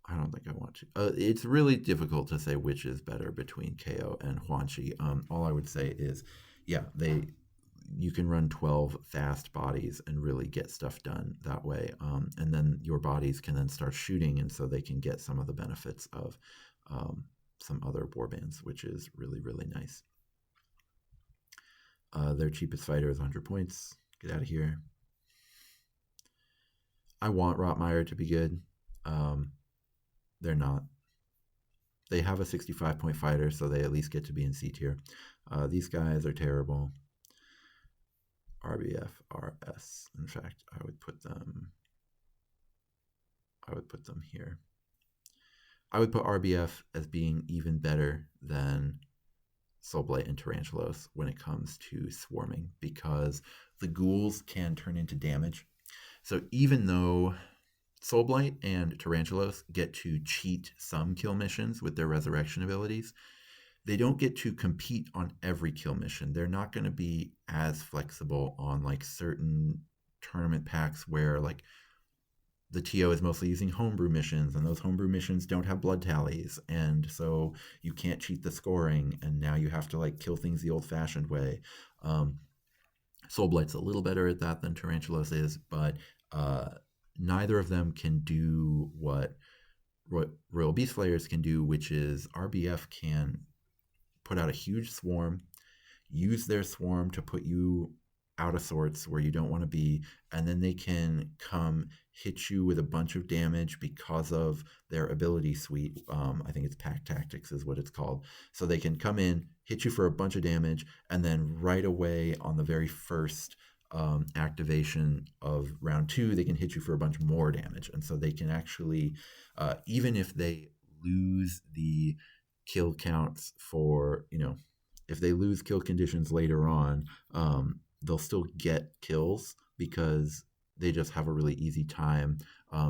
I want to. It's really difficult to say which is better between KO and Huanchi. All I would say is, yeah, you can run 12 fast bodies and really get stuff done that way. And then your bodies can then start shooting, and so they can get some of the benefits of some other warbands, which is really, really nice. Their cheapest fighter is 100 points. Get out of here. I want Rotmire to be good. They're not. They have a 65-point fighter, so they at least get to be in C tier. These guys are terrible. RBF, RS. In fact, I would put them here. I would put RBF as being even better than Soulblight and Tarantulos when it comes to swarming, because the ghouls can turn into damage. So even though Soulblight and Tarantulos get to cheat some kill missions with their resurrection abilities, they don't get to compete on every kill mission. They're not going to be as flexible on like certain tournament packs where like the TO is mostly using homebrew missions, and those homebrew missions don't have blood tallies, and so you can't cheat the scoring, and now you have to like kill things the old-fashioned way. Um, Soulblight's a little better at that than Tarantulas is, but neither of them can do what Royal Beast Slayers can do, which is RBF can put out a huge swarm, use their swarm to put you out of sorts where you don't want to be, and then they can come hit you with a bunch of damage because of their ability suite. I think it's Pack Tactics is what it's called. So they can come in, hit you for a bunch of damage, and then right away on the very first activation of round 2, they can hit you for a bunch more damage. And so they can actually, even if they lose the kill counts for, if they lose kill conditions later on, they'll still get kills because they just have a really easy time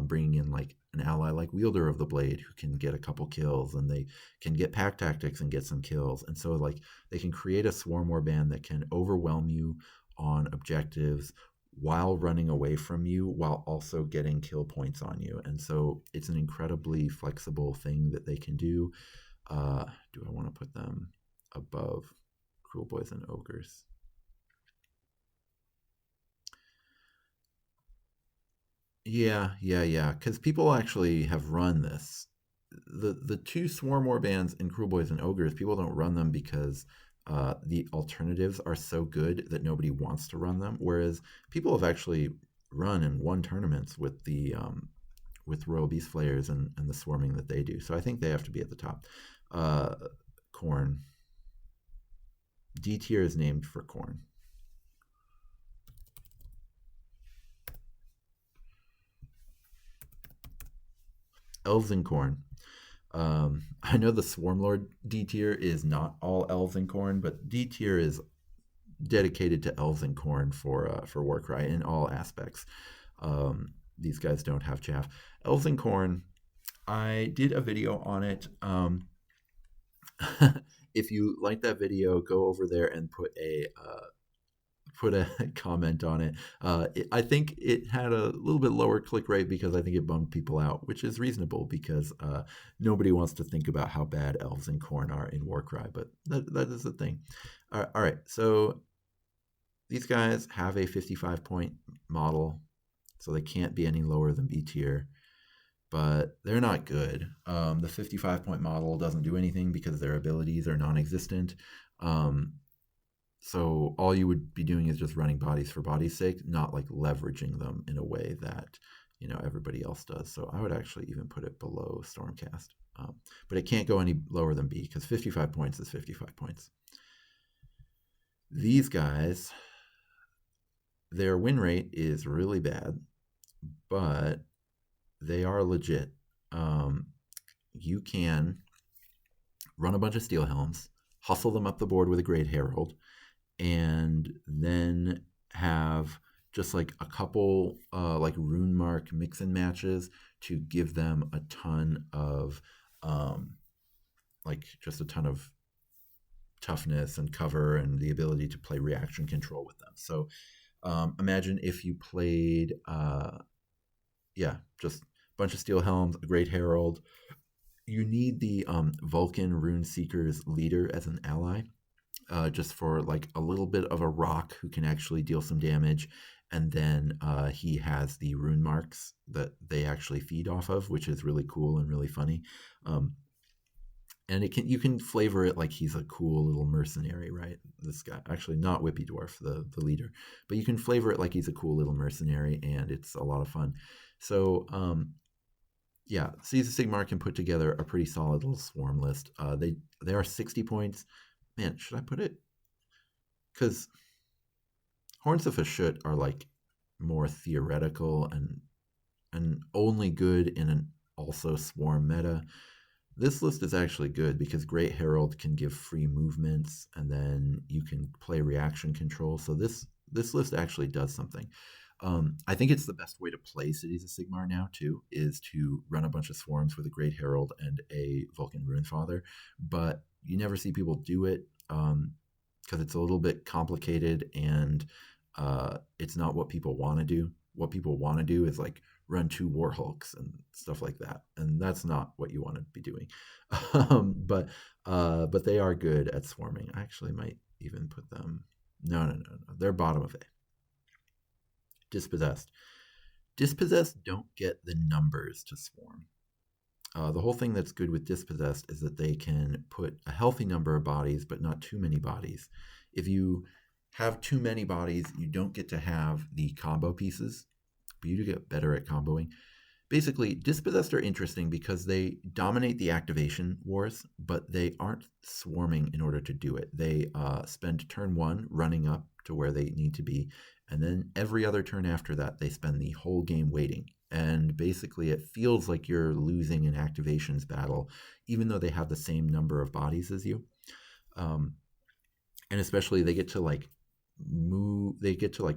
bringing in like an ally like Wielder of the Blade who can get a couple kills, and they can get Pack Tactics and get some kills. And so like they can create a Swarm Warband that can overwhelm you on objectives while running away from you, while also getting kill points on you. And so it's an incredibly flexible thing that they can do. Do I want to put them above Cruel Boys and Ogres? Yeah. Because people actually have run this. The two Swarm Warbands in Cruel Boys and Ogres, people don't run them because the alternatives are so good that nobody wants to run them. Whereas people have actually run and won tournaments with the with Royal Beast Flayers and the swarming that they do. So I think they have to be at the top. Corn. D tier is named for corn. Elves and corn. I know the Swarmlord D tier is not all elves and corn, but D tier is dedicated to elves and corn for Warcry in all aspects. These guys don't have chaff. Elves and corn. I did a video on it. If you like that video, go over there and put a comment on it. I think it had a little bit lower click rate because I think it bummed people out, which is reasonable because nobody wants to think about how bad elves and corn are in Warcry, but that is the thing. All right, so these guys have a 55-point model, so they can't be any lower than B tier, but they're not good. The 55-point model doesn't do anything because their abilities are non-existent. So all you would be doing is just running bodies for body's sake, not like leveraging them in a way that everybody else does. So I would actually even put it below Stormcast, but it can't go any lower than B because 55 points is 55 points. These guys, their win rate is really bad, but they are legit. You can run a bunch of Steel Helms, hustle them up the board with a Great Herald, and then have just like a couple like Rune Mark mix and matches to give them a ton of like just a ton of toughness and cover and the ability to play reaction control with them. So imagine if you played just a bunch of Steel Helms, a Great Herald. You need the Vulcan Rune Seeker's leader as an ally, just for like a little bit of a rock who can actually deal some damage. And then he has the rune marks that they actually feed off of, which is really cool and really funny. And you can flavor it like he's a cool little mercenary, right? This guy, actually not Whippy Dwarf, the leader, but you can flavor it like he's a cool little mercenary, and it's a lot of fun. So Caesar Sigmar can put together a pretty solid little swarm list. They are 60 points. Man, should I put it? Because Horns of Hashut are like more theoretical and only good in an also swarm meta. This list is actually good because Great Herald can give free movements, and then you can play reaction control. So this list actually does something. I think it's the best way to play Cities of Sigmar now, too, is to run a bunch of swarms with a Great Herald and a Vulcan Runefather. But you never see people do it because it's a little bit complicated and it's not what people want to do. What people want to do is like run 2 war hulks and stuff like that, and that's not what you want to be doing. But they are good at swarming. I actually might even put them. No. They're bottom of A. Dispossessed. Dispossessed don't get the numbers to swarm. The whole thing that's good with Dispossessed is that they can put a healthy number of bodies, but not too many bodies. If you have too many bodies, you don't get to have the combo pieces, but you do get better at comboing. Basically, Dispossessed are interesting because they dominate the activation wars, but they aren't swarming in order to do it. They spend turn 1 running up to where they need to be, and then every other turn after that, they spend the whole game waiting. And basically, it feels like you're losing an activations battle, even though they have the same number of bodies as you. And especially, they get to like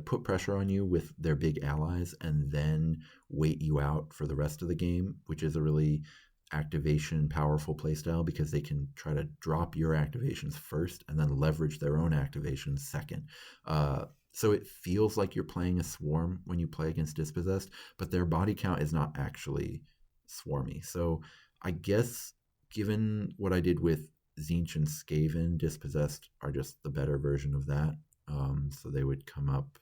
put pressure on you with their big allies and then wait you out for the rest of the game, which is a really activation powerful playstyle because they can try to drop your activations first and then leverage their own activations second. So it feels like you're playing a swarm when you play against Dispossessed, but their body count is not actually swarmy. So I guess given what I did with Tzeentch and Skaven, Dispossessed are just the better version of that. So they would come up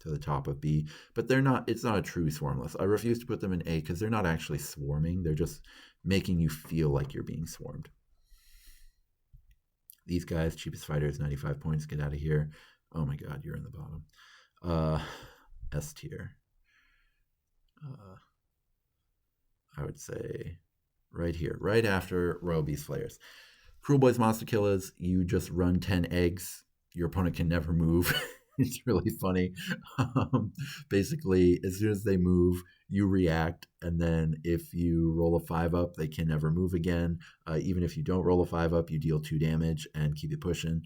to the top of B, but they're not. It's not a true swarm list. I refuse to put them in A because they're not actually swarming. They're just making you feel like you're being swarmed. These guys, cheapest fighters, 95 points. Get out of here. Oh my God, you're in the bottom. S tier. I would say right here, right after Royal Beast Flayers. Cruel Boys Monster Killers, you just run 10 eggs. Your opponent can never move. It's really funny. Basically, as soon as they move, you react. And then if you roll a 5 up, they can never move again. Even if you don't roll a 5 up, you deal 2 damage and keep it pushing.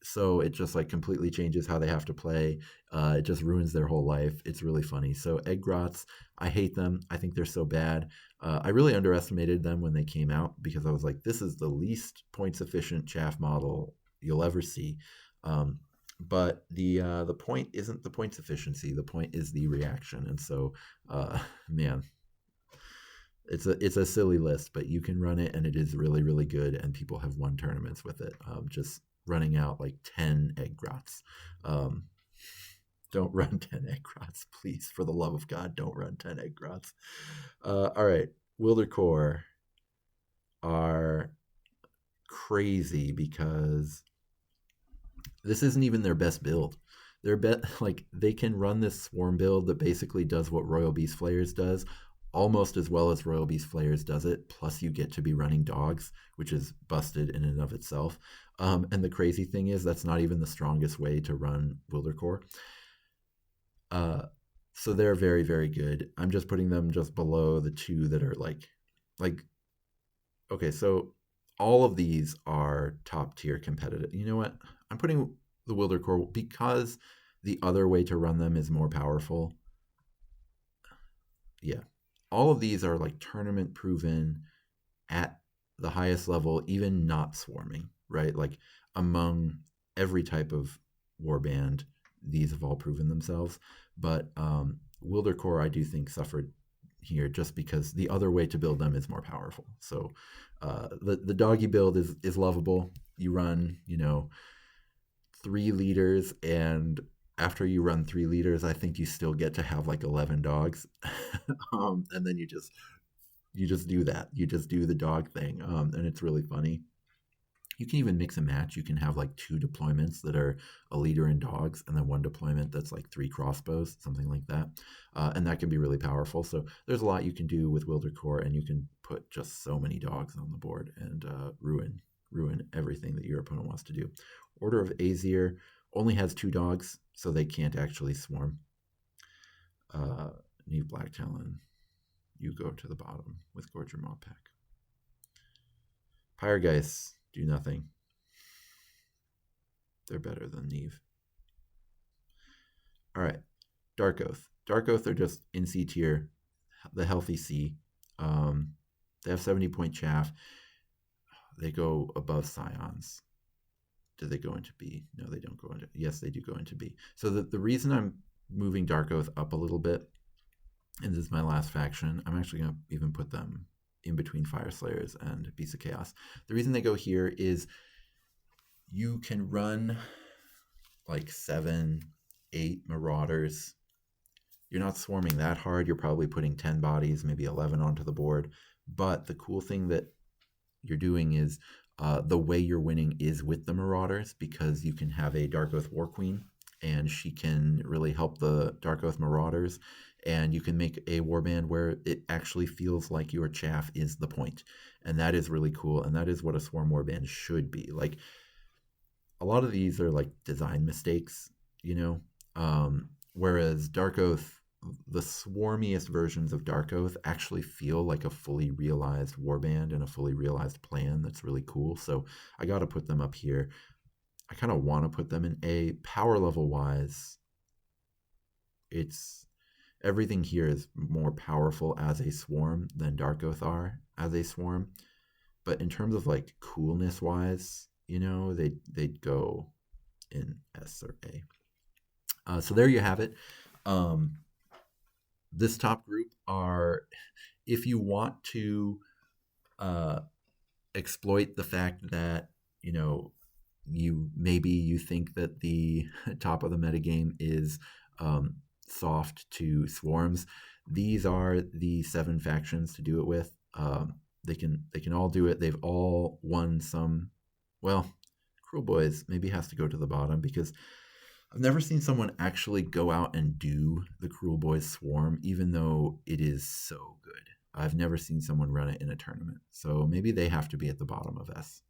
So it just like completely changes how they have to play. It just ruins their whole life. It's really funny. So Egg Grots, I hate them. I think they're so bad. I really underestimated them when they came out because I was like, this is the least points efficient chaff model you'll ever see. But the point isn't the points efficiency. The point is the reaction. And so, man, it's a silly list, but you can run it, and it is really, really good. And people have won tournaments with it. Just running out like 10 Egg Grots. Don't run 10 Egg Grots, please. For the love of God, don't run 10 Egg Grots. All right, Wildercore are crazy because this isn't even their best build. They can run this swarm build that basically does what Royal Beast Flayers does, almost as well as Royal Beast Flayers does it, plus you get to be running dogs, which is busted in and of itself. And the crazy thing is that's not even the strongest way to run Wildercore. So they're very, very good. I'm just putting them just below the 2 that are like, okay, so all of these are top tier competitive. You know what? I'm putting the Wildercore because the other way to run them is more powerful. Yeah. All of these are like tournament proven at the highest level, even not swarming, right? Like among every type of warband, these have all proven themselves. But Wildercore, I do think, suffered here just because the other way to build them is more powerful. So the doggy build is lovable. You run, 3 leaders, and after you run 3 leaders, I think you still get to have like 11 dogs. And then you just do that. You just do the dog thing. And it's really funny. You can even mix and match. You can have like 2 deployments that are a leader and dogs, and then 1 deployment that's like 3 crossbows, something like that. And that can be really powerful. So there's a lot you can do with Wildercore, and you can put just so many dogs on the board and ruin everything that your opponent wants to do. Order of Azir only has 2 dogs, so they can't actually swarm. Neve Black Talon, you go to the bottom with Gorger Maw Pack. Pyregeist do nothing. They're better than Neve. All right, Dark Oath. Dark Oath are just in C tier, the healthy C. They have 70-point chaff. They go above scions. Do they go into B? No, they don't go into. Yes, they do go into B. So the reason I'm moving Dark Oath up a little bit, and this is my last faction, I'm actually going to even put them in between Fire Slayers and Beasts of Chaos. The reason they go here is you can run like 7, 8 Marauders. You're not swarming that hard. You're probably putting 10 bodies, maybe 11 onto the board. But the cool thing that you're doing is the way you're winning is with the Marauders, because you can have a Dark Oath War Queen, and she can really help the Dark Oath Marauders, and you can make a warband where it actually feels like your chaff is the point. And that is really cool, and that is what a Swarm warband should be. Like, a lot of these are like design mistakes, you know? Whereas Dark Oath, the swarmiest versions of Dark Oath actually feel like a fully realized warband and a fully realized plan that's really cool. So I got to put them up here. I kind of want to put them in A. Power level wise, it's everything here is more powerful as a swarm than Dark Oath are as a swarm. But in terms of like coolness wise, you know, they'd go in S or A. So there you have it. This top group are, if you want to exploit the fact that, you know, you think that the top of the metagame is soft to swarms, these are the 7 factions to do it with. They can all do it. They've all won some. Well, Cruel Boys maybe has to go to the bottom, because I've never seen someone actually go out and do the Cruel Boys Swarm, even though it is so good. I've never seen someone run it in a tournament. So maybe they have to be at the bottom of S.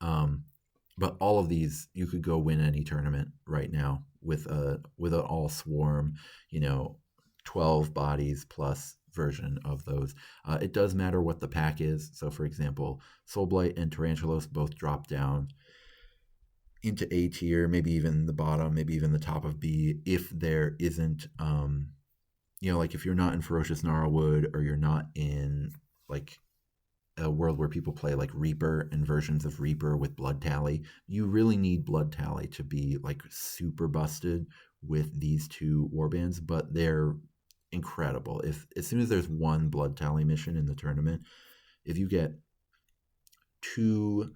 But all of these, you could go win any tournament right now with an all swarm, you know, 12 bodies plus version of those. It does matter what the pack is. So for example, Soulblight and Tarantulos both drop down into A tier, maybe even the bottom, maybe even the top of B, if there isn't, you know, like if you're not in Ferocious Gnarlwood, or you're not in like a world where people play like Reaper and versions of Reaper with Blood Tally, you really need Blood Tally to be like super busted with these 2 warbands, but they're incredible. If as soon as there's one Blood Tally mission in the tournament, if you get 2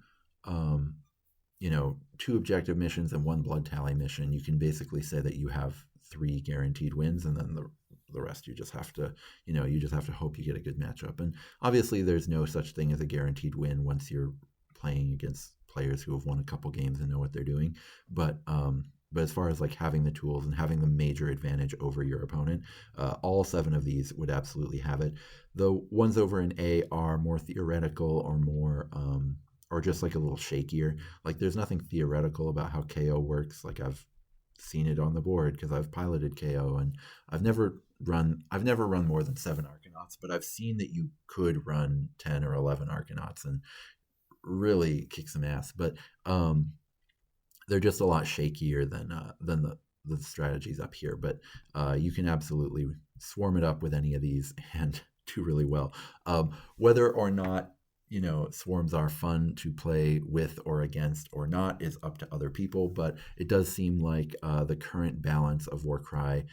you know, 2 objective missions and 1 Blood Tally mission, you can basically say that you have 3 guaranteed wins, and then the rest you just have to, you know, you just have to hope you get a good matchup. And obviously there's no such thing as a guaranteed win once you're playing against players who have won a couple games and know what they're doing. But as far as like having the tools and having the major advantage over your opponent, all 7 of these would absolutely have it. The ones over in A are more theoretical, or more or just like a little shakier. Like there's nothing theoretical about how KO works. Like I've seen it on the board because I've piloted KO, and I've never run more than 7 Arcanauts, but I've seen that you could run 10 or 11 Arcanauts and really kick some ass. But they're just a lot shakier than the strategies up here. But you can absolutely swarm it up with any of these and do really well. Whether or not, you know, swarms are fun to play with or against or not is up to other people, but it does seem like the current balance of Warcry,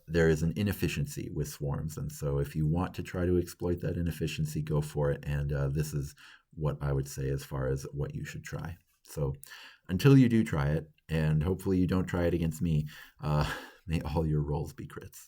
there is an inefficiency with swarms, and so if you want to try to exploit that inefficiency, go for it. And this is what I would say as far as what you should try. So until you do try it, and hopefully you don't try it against me, may all your rolls be crits.